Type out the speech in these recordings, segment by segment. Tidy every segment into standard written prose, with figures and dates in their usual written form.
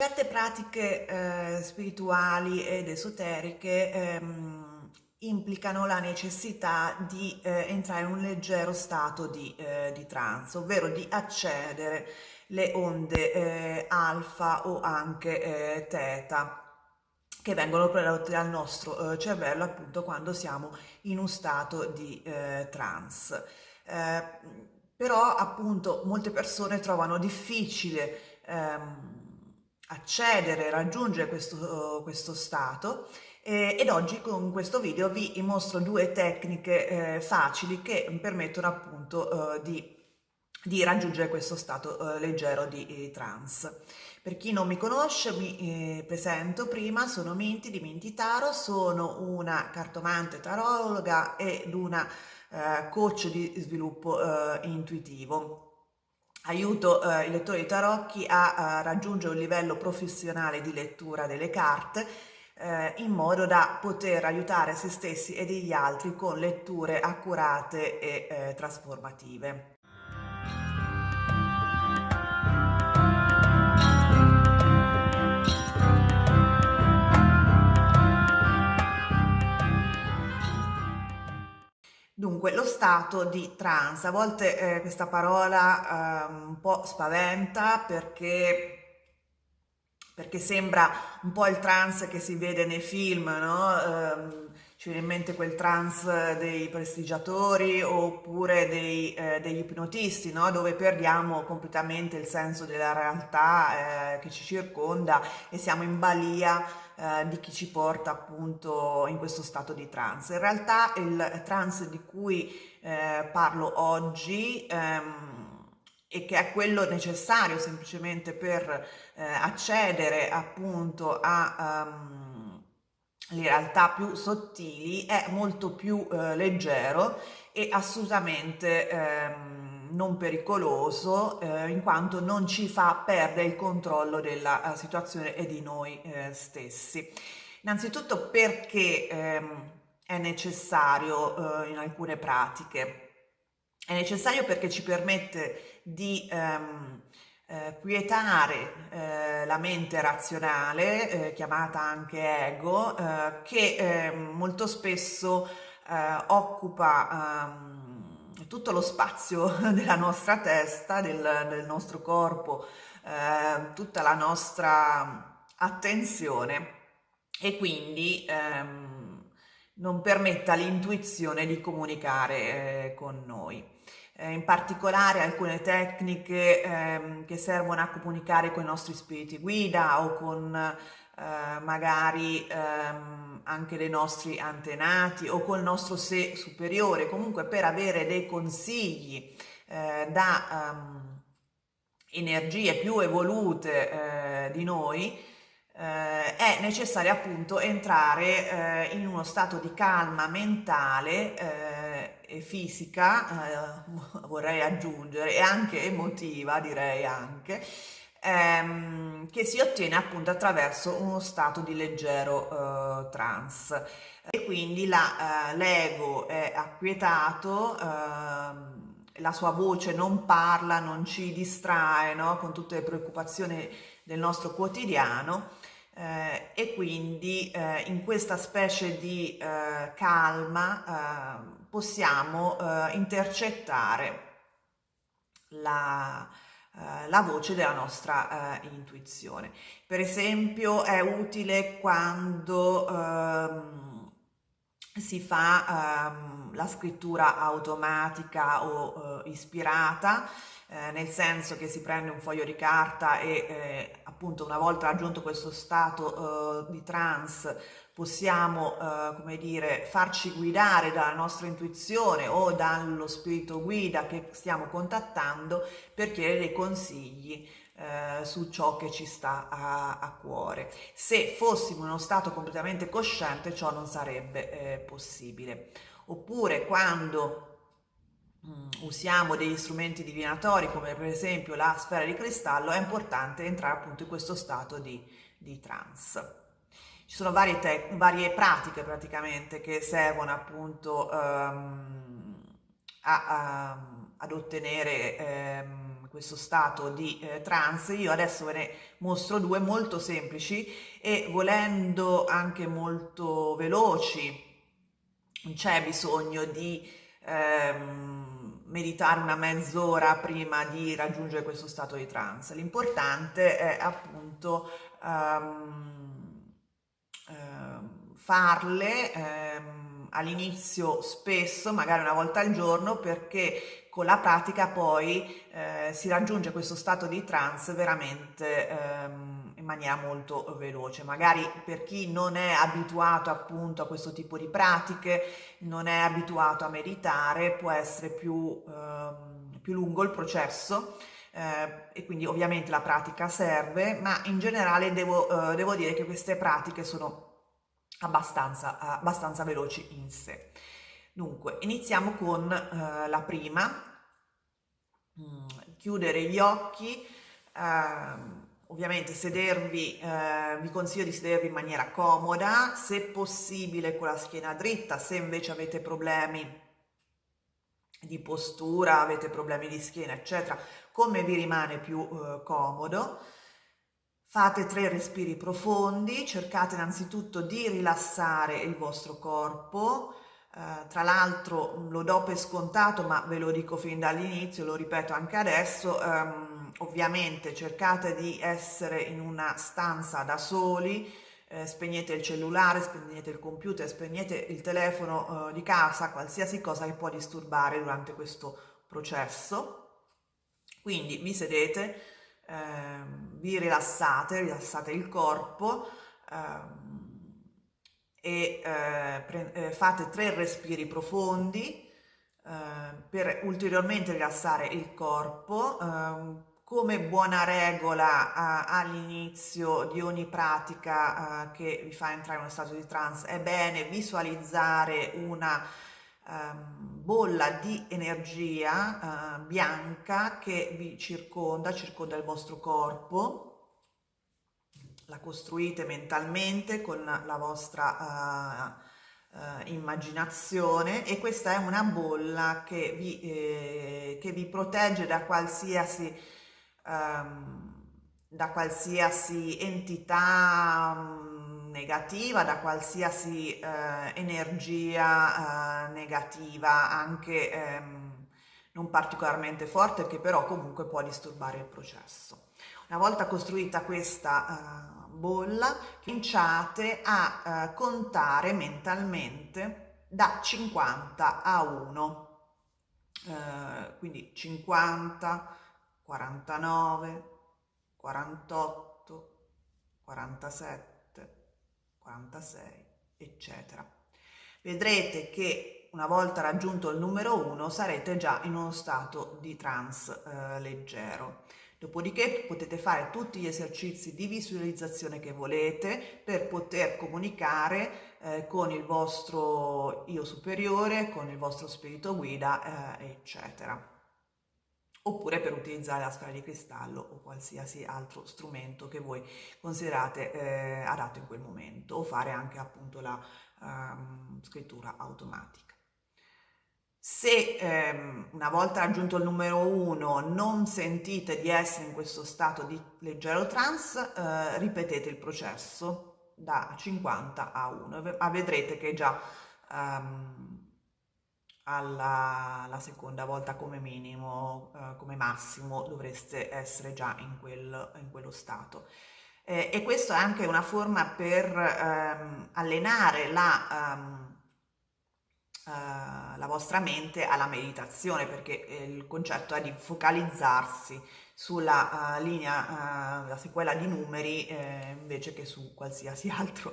Certe pratiche spirituali ed esoteriche implicano la necessità di entrare in un leggero stato di trance, ovvero di accedere le onde alfa o anche theta che vengono prodotte dal nostro cervello appunto quando siamo in un stato di trance. Eh, Però appunto molte persone trovano difficile accedere, raggiungere questo stato ed oggi con questo video vi mostro due tecniche facili che permettono appunto di raggiungere questo stato leggero di trance. Per chi non mi conosce, mi presento prima, sono Minty di Minty Tarot, sono una cartomante tarologa ed una coach di sviluppo intuitivo. Aiuto i lettori di tarocchi a raggiungere un livello professionale di lettura delle carte in modo da poter aiutare se stessi e gli altri con letture accurate e trasformative. Dunque, lo stato di trance, a volte questa parola un po' spaventa perché sembra un po' il trance che si vede nei film, no? Ci viene in mente quel trance dei prestigiatori oppure degli ipnotisti, no? Dove perdiamo completamente il senso della realtà che ci circonda e siamo in balia di chi ci porta appunto in questo stato di trance. In realtà il trance di cui parlo oggi e che è quello necessario semplicemente per accedere appunto a le realtà più sottili, è molto più leggero e assolutamente non pericoloso in quanto non ci fa perdere il controllo della situazione e di noi stessi. Innanzitutto perché è necessario in alcune pratiche. È necessario perché ci permette di quietare la mente razionale, chiamata anche ego, che molto spesso occupa tutto lo spazio della nostra testa, del nostro corpo, tutta la nostra attenzione e quindi non permette all'intuizione di comunicare con noi. In particolare alcune tecniche che servono a comunicare con i nostri spiriti guida o con magari anche dei nostri antenati o col nostro sé superiore, comunque per avere dei consigli da energie più evolute di noi, è necessario appunto entrare in uno stato di calma mentale e fisica, vorrei aggiungere, e anche emotiva, direi anche, che si ottiene appunto attraverso uno stato di leggero trance. E quindi l'ego è acquietato, la sua voce non parla, non ci distrae, no? Con tutte le preoccupazioni del nostro quotidiano e quindi in questa specie di calma possiamo intercettare la voce della nostra intuizione. Per esempio è utile quando si fa la scrittura automatica o ispirata, nel senso che si prende un foglio di carta e appunto una volta raggiunto questo stato di trance possiamo, come dire, farci guidare dalla nostra intuizione o dallo spirito guida che stiamo contattando per chiedere dei consigli su ciò che ci sta a cuore. Se fossimo in uno stato completamente cosciente ciò non sarebbe possibile. Oppure quando usiamo degli strumenti divinatori come per esempio la sfera di cristallo è importante entrare appunto in questo stato di trance. Ci sono varie pratiche praticamente che servono appunto ad ottenere questo stato di trance. Io adesso ve ne mostro due molto semplici e volendo anche molto veloci, non c'è bisogno di meditare una mezz'ora prima di raggiungere questo stato di trance. L'importante è appunto farle all'inizio spesso, magari una volta al giorno, perché con la pratica poi si raggiunge questo stato di trance veramente in maniera molto veloce. Magari per chi non è abituato appunto a questo tipo di pratiche, non è abituato a meditare, può essere più lungo il processo. E quindi ovviamente la pratica serve, ma in generale devo dire che queste pratiche sono abbastanza veloci in sé. Dunque, iniziamo con la prima. Chiudere gli occhi, ovviamente sedervi, vi consiglio di sedervi in maniera comoda, se possibile con la schiena dritta. Se invece avete problemi di postura, avete problemi di schiena, eccetera, come vi rimane più comodo. Fate 3 respiri profondi, cercate innanzitutto di rilassare il vostro corpo. Tra l'altro lo do per scontato, ma ve lo dico fin dall'inizio, lo ripeto anche adesso, ovviamente cercate di essere in una stanza da soli, spegnete il cellulare, spegnete il computer, spegnete il telefono di casa, qualsiasi cosa che può disturbare durante questo processo. Quindi vi sedete, vi rilassate il corpo e fate 3 respiri profondi per ulteriormente rilassare il corpo. Come buona regola all'inizio di ogni pratica che vi fa entrare in uno stato di trance è bene visualizzare una bolla di energia bianca che vi circonda il vostro corpo. La costruite mentalmente con la vostra immaginazione, e questa è una bolla che vi protegge da qualsiasi entità negativa, da qualsiasi energia negativa, anche non particolarmente forte, che però comunque può disturbare il processo. Una volta costruita questa bolla, cominciate a contare mentalmente da 50 a 1. Quindi 50, 49, 48, 47, 46, eccetera. Vedrete che una volta raggiunto il numero 1 sarete già in uno stato di trance leggero. Dopodiché potete fare tutti gli esercizi di visualizzazione che volete per poter comunicare con il vostro io superiore, con il vostro spirito guida, eccetera. Oppure per utilizzare la sfera di cristallo o qualsiasi altro strumento che voi considerate adatto in quel momento, o fare anche appunto la scrittura automatica. Se una volta raggiunto il numero 1 non sentite di essere in questo stato di leggero trance, ripetete il processo da 50 a 1, ma vedrete che già alla seconda volta come minimo, come massimo, dovreste essere già in quello stato. E questo è anche una forma per allenare la vostra mente alla meditazione, perché il concetto è di focalizzarsi sulla linea, la sequela di numeri, invece che su qualsiasi altro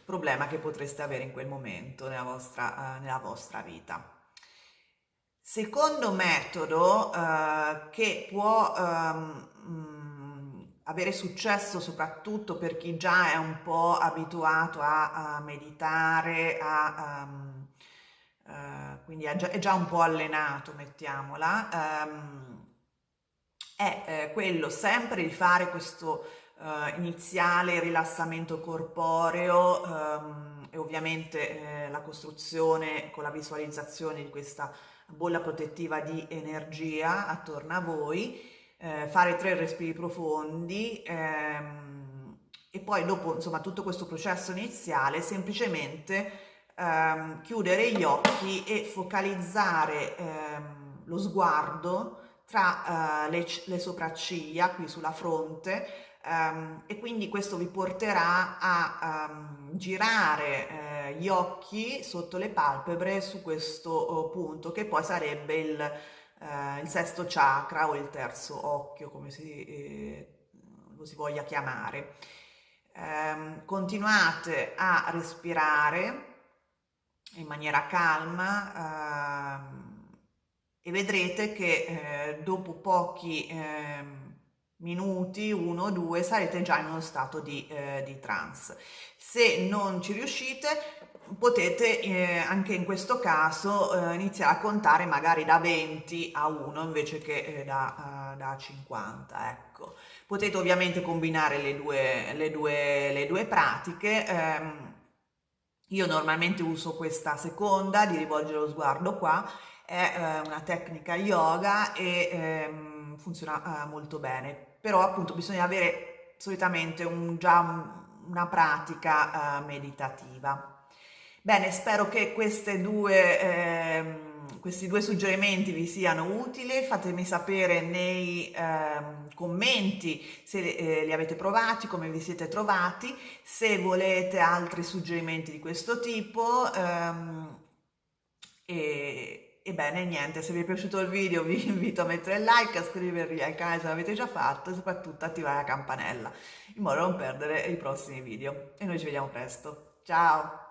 problema che potreste avere in quel momento nella vostra vita. Secondo metodo che può avere successo soprattutto per chi già è un po' abituato a meditare, quindi è già un po' allenato, mettiamola, è quello sempre di fare questo iniziale rilassamento corporeo, e ovviamente la costruzione con la visualizzazione di questa bolla protettiva di energia attorno a voi, fare 3 respiri profondi e poi dopo insomma tutto questo processo iniziale semplicemente chiudere gli occhi e focalizzare lo sguardo tra le sopracciglia qui sulla fronte. E quindi questo vi porterà a girare gli occhi sotto le palpebre su questo punto che poi sarebbe il sesto chakra o il terzo occhio, come lo si voglia chiamare. Continuate a respirare in maniera calma e vedrete che dopo pochi minuti, 1 o 2, sarete già in uno stato di trance. Se non ci riuscite, potete anche in questo caso iniziare a contare magari da 20 a 1 invece che da 50, ecco. Potete ovviamente combinare le due pratiche. Io normalmente uso questa seconda di rivolgere lo sguardo qua, è una tecnica yoga e funziona molto bene, però appunto bisogna avere solitamente una pratica meditativa. Bene, spero che questi due suggerimenti vi siano utili. Fatemi sapere nei commenti se li avete provati, come vi siete trovati, se volete altri suggerimenti di questo tipo. E bene, niente, se vi è piaciuto il video vi invito a mettere il like, a iscrivervi al canale se l'avete già fatto e soprattutto attivare la campanella in modo da non perdere i prossimi video. E noi ci vediamo presto. Ciao!